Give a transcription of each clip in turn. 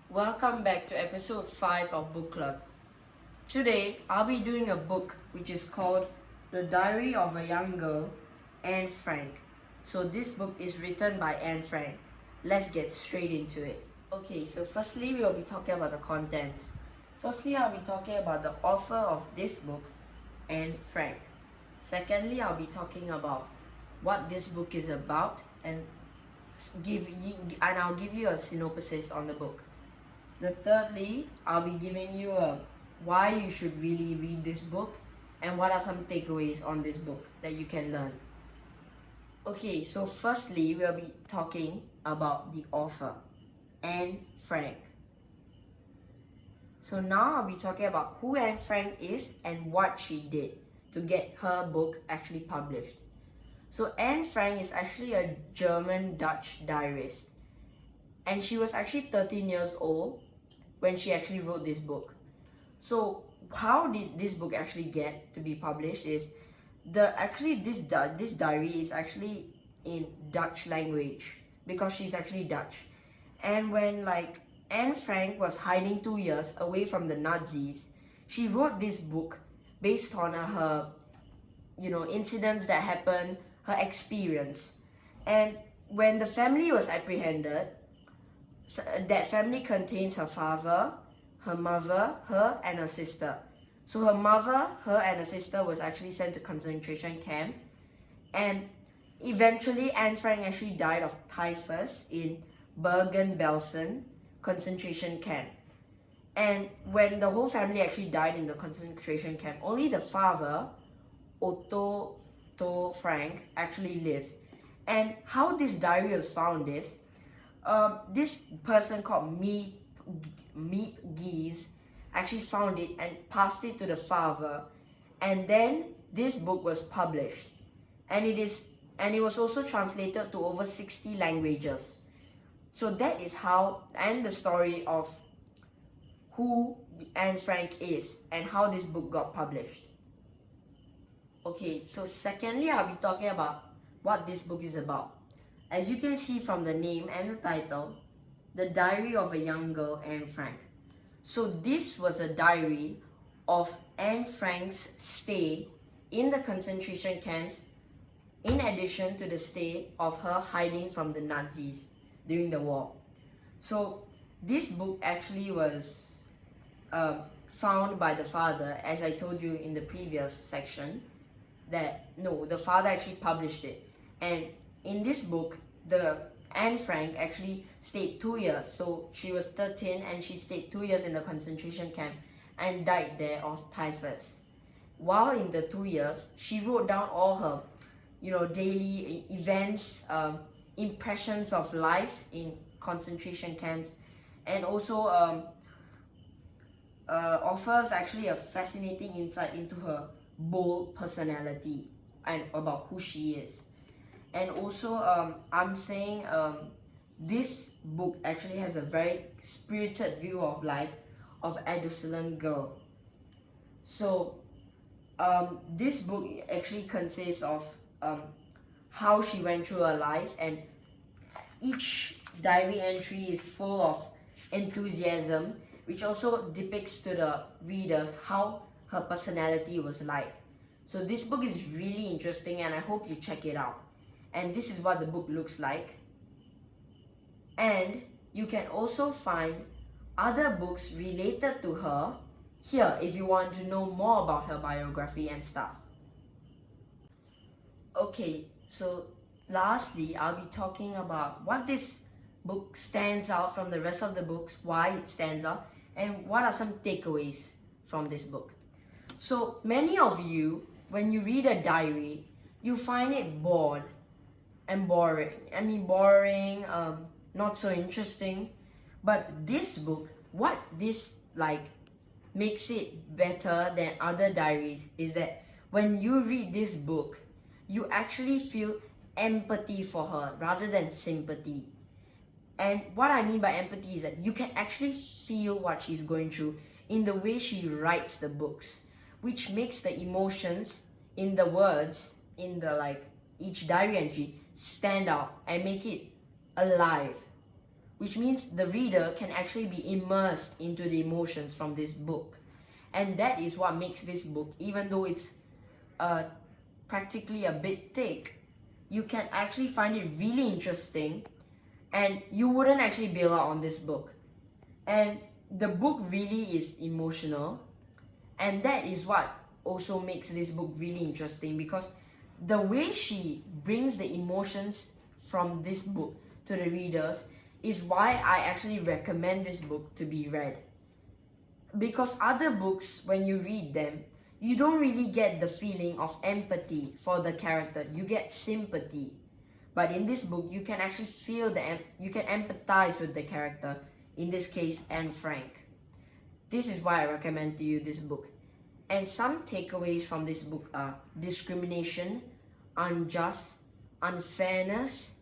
Welcome back to episode 5 of Book Club. Today, I'll be doing a book which is called The Diary of a Young Girl, Annefranck. So, this book is written by Annefranck. Let's get straight into it. Okay, so firstly, we'll be talking about the contents. Firstly, I'll be talking about the author of this book, Annefranck. Secondly, I'll be talking about what this book is about and I'll give you a synopsis on the book. Thirdly, I'll be giving you a why you should really read this book and what are some takeaways on this book that you can learn. Okay, so firstly, we'll be talking about the author, Annefranck. So now I'll be talking about who Annefranck is and what she did to get her book actually published. So Annefranck is actually a German-Dutch diarist, and she was actually 13 years old when she actually wrote this book. So how did this book actually get to be published is this diary is actually in Dutch language because she's actually Dutch. And when Annefranck was hiding 2 years away from the Nazis, she wrote this book based on her incidents that happened, her experience. And when the family was apprehended, that family contains her father, her mother, her and her sister. So her mother, her and her sister was actually sent to concentration camp, and eventually Annefranck actually died of typhus in Bergen-Belsen concentration camp. And when the whole family actually died in the concentration camp, only the father, Otto Frank, actually lived. And how this diary was found is this person called Meep Geese actually found it and passed it to the father, and then this book was published, and it was also translated to over 60 languages. So that is how, and the story of who Annefranck is and how this book got published. Okay, so secondly, I'll be talking about what this book is about. As you can see from the name and the title, The Diary of a Young Girl, Annefranck. So this was a diary of Annefranck's stay in the concentration camps, in addition to the stay of her hiding from the Nazis during the war. So this book actually was found by the father, as I told you in the previous section, the father actually published it. And in this book, the Annefranck actually stayed 2 years. So she was 13 and she stayed 2 years in the concentration camp and died there of typhus. While in the 2 years, she wrote down all her, daily events, impressions of life in concentration camps, and also offers actually a fascinating insight into her bold personality and about who she is. And also, I'm saying this book actually has a very spirited view of life of adolescent girl. So, this book actually consists of how she went through her life, and each diary entry is full of enthusiasm, which also depicts to the readers how her personality was like. So this book is really interesting and I hope you check it out. And this is what the book looks like. And you can also find other books related to her here if you want to know more about her biography and stuff. Okay, so lastly, I'll be talking about what this book stands out from the rest of the books, why it stands out, and what are some takeaways from this book. So many of you, when you read a diary, you find it bored and boring. Boring, not so interesting. But this book, what this makes it better than other diaries is that when you read this book, you actually feel empathy for her rather than sympathy. And what I mean by empathy is that you can actually feel what she's going through in the way she writes the books, which makes the emotions in the words in the each diary entry stand out and make it alive. which means the reader can actually be immersed into the emotions from this book. And that is what makes this book, even though it's practically a bit thick, you can actually find it really interesting and you wouldn't actually bail out on this book. And the book really is emotional, and that is what also makes this book really interesting, because the way she brings the emotions from this book to the readers is why I actually recommend this book to be read. Because other books, when you read them, you don't really get the feeling of empathy for the character, you get sympathy. But in this book, you can actually feel you can empathize with the character, in this case, annefranck. This is why I recommend to you this book. And some takeaways from this book are discrimination, unjust, unfairness,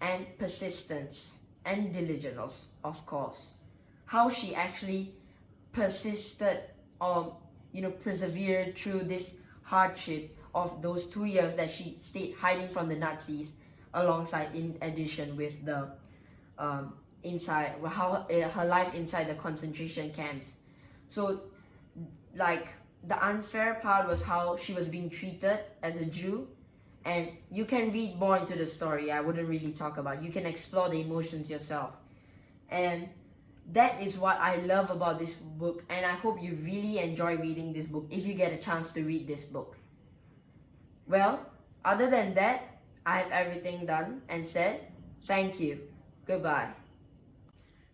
and persistence, and diligence, of course. How she actually persisted, or persevered through this hardship of those 2 years that she stayed hiding from the Nazis, alongside, in addition with the her life inside the concentration camps. So, like, the unfair part was how she was being treated as a Jew, and you can read more into the story. I wouldn't really talk about. You can explore the emotions yourself, and that is what I love about this book, and I hope you really enjoy reading this book if you get a chance to read this book. Well, other than that, I have everything done and said. Thank you. Goodbye.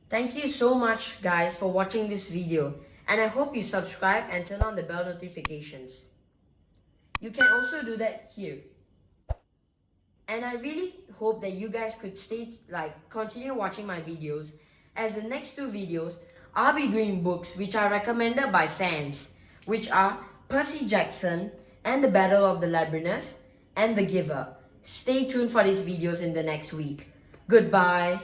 Thank you so much, guys, for watching this video, and I hope you subscribe and turn on the bell notifications. You can also do that here. And I really hope that you guys could continue watching my videos, as the next 2 videos, I'll be doing books which are recommended by fans, which are Percy Jackson and the Battle of the Labyrinth and The Giver. Stay tuned for these videos in the next week. Goodbye.